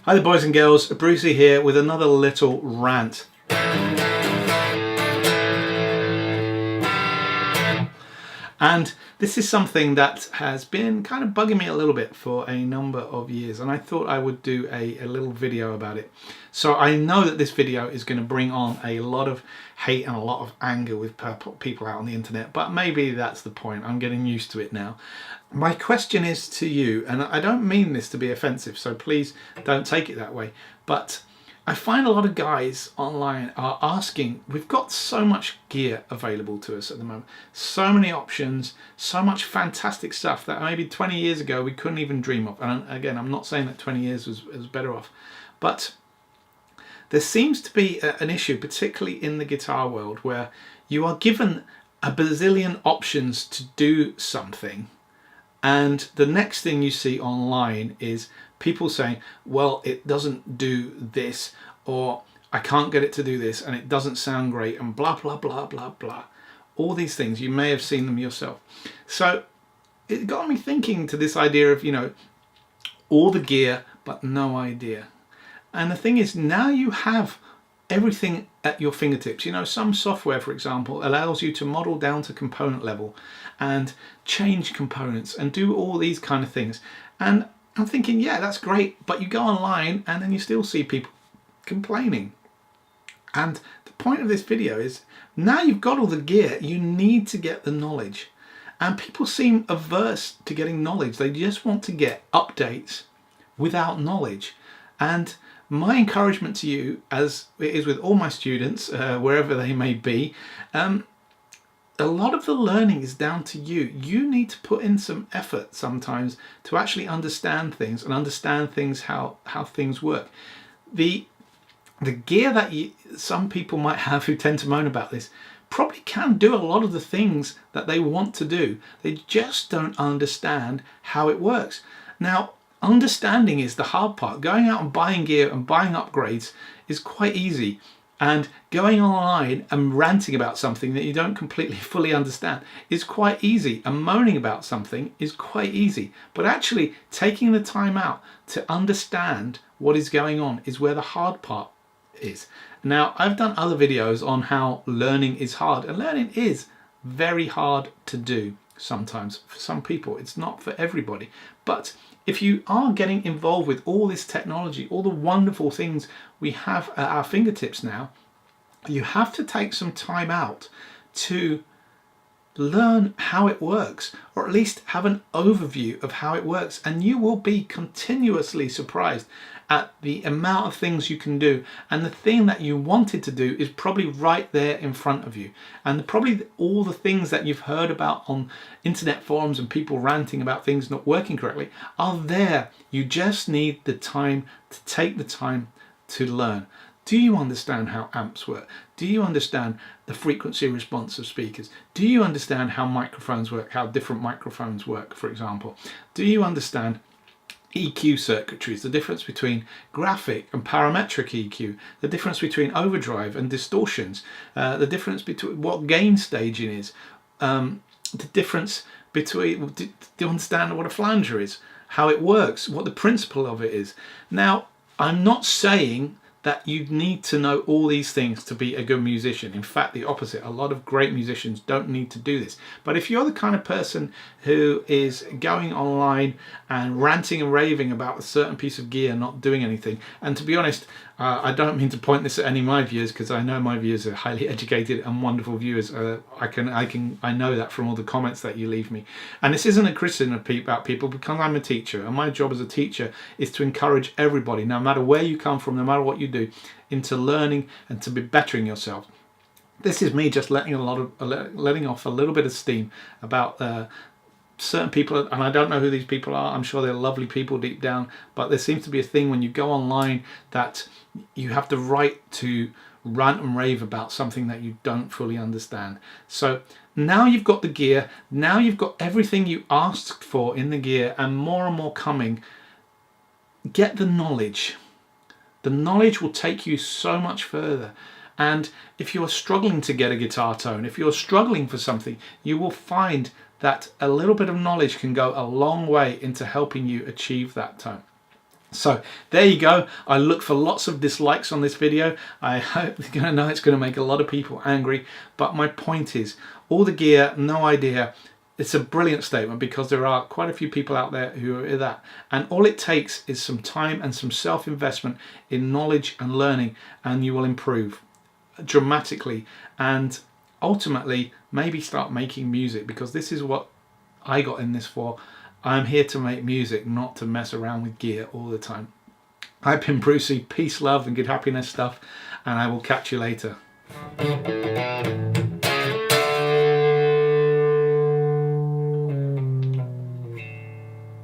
Hi there boys and girls, Brucey here with another little rant. And this is something that has been kind of bugging me a little bit for a number of years, and I thought I would do a little video about it. So I know that this video is going to bring on a lot of hate and a lot of anger with people out on the internet, but maybe that's the point. I'm getting used to it now. My question is to you, and I don't mean this to be offensive, so please don't take it that way, but I find a lot of guys online are asking, we've got so much gear available to us at the moment, so many options, so much fantastic stuff that maybe 20 years ago we couldn't even dream of. And again, I'm not saying that 20 years was better off, but there seems to be an issue, particularly in the guitar world, where you are given a bazillion options to do something, and the next thing you see online is people saying, well, it doesn't do this, or I can't get it to do this, and it doesn't sound great, and blah, blah, blah, blah, blah. All these things, you may have seen them yourself. So it got me thinking to this idea of, all the gear, but no idea. And the thing is, now you have everything at your fingertips. Some software, for example, allows you to model down to component level and change components and do all these kind of things. And I'm thinking, yeah, that's great, but you go online and then you still see people complaining. And the point of this video is, now you've got all the gear, you need to get the knowledge. And people seem averse to getting knowledge. They just want to get updates without knowledge. And my encouragement to you, as it is with all my students, wherever they may be, a lot of the learning is down to you. You need to put in some effort sometimes to actually understand things and understand things, how things work. The gear that some people might have who tend to moan about this probably can do a lot of the things that they want to do. They just don't understand how it works. Now, understanding is the hard part. Going out and buying gear and buying upgrades is quite easy. And going online and ranting about something that you don't completely fully understand is quite easy. And moaning about something is quite easy. But actually taking the time out to understand what is going on is where the hard part is. Now, I've done other videos on how learning is hard, and learning is very hard to do sometimes. For some people, it's not for everybody. But if you are getting involved with all this technology, all the wonderful things we have at our fingertips now, you have to take some time out to learn how it works, or at least have an overview of how it works, and you will be continuously surprised at the amount of things you can do. And the thing that you wanted to do is probably right there in front of you, and probably all the things that you've heard about on internet forums and people ranting about things not working correctly are there. You just need the time to take the time to learn. Do you understand how amps work? Do you understand the frequency response of speakers? Do you understand how microphones work, how different microphones work, for example? Do you understand EQ circuitries, the difference between graphic and parametric EQ, the difference between overdrive and distortions, the difference between what gain staging is, the difference between, do you understand what a flanger is, how it works, what the principle of it is? Now, I'm not saying that you need to know all these things to be a good musician. In fact, the opposite. A lot of great musicians don't need to do this. But if you're the kind of person who is going online and ranting and raving about a certain piece of gear not doing anything, and to be honest, I don't mean to point this at any of my viewers, because I know my viewers are highly educated and wonderful viewers. I know that from all the comments that you leave me. And this isn't a criticism about people, because I'm a teacher, and my job as a teacher is to encourage everybody, no matter where you come from, no matter what you do, into learning and to be bettering yourself. This is me just letting off a little bit of steam about certain people, and I don't know who these people are. I'm sure they're lovely people deep down, but there seems to be a thing when you go online that you have the right to rant and rave about something that you don't fully understand. So now you've got the gear, now you've got everything you asked for in the gear, and more coming. Get the knowledge. The knowledge will take you so much further. And if you're struggling to get a guitar tone, if you're struggling for something, you will find that a little bit of knowledge can go a long way into helping you achieve that tone. So there you go. I look for lots of dislikes on this video. I hope you're going to know it's going to make a lot of people angry. But my point is, all the gear, no idea. It's a brilliant statement because there are quite a few people out there who are that. And all it takes is some time and some self-investment in knowledge and learning, and you will improve dramatically. And ultimately, maybe start making music, because this is what I got in this for. I'm here to make music, not to mess around with gear all the time. I've been Brucey. Peace, love, and good happiness stuff, and I will catch you later.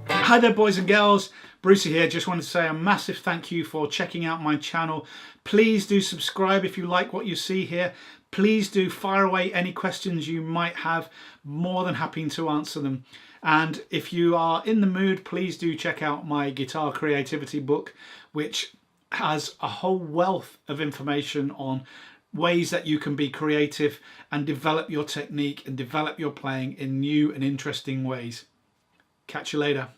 Hi there, boys and girls. Brucey here. Just wanted to say a massive thank you for checking out my channel. Please do subscribe if you like what you see here. Please do fire away any questions you might have. More than happy to answer them. And if you are in the mood, please do check out my guitar creativity book, which has a whole wealth of information on ways that you can be creative and develop your technique and develop your playing in new and interesting ways. Catch you later.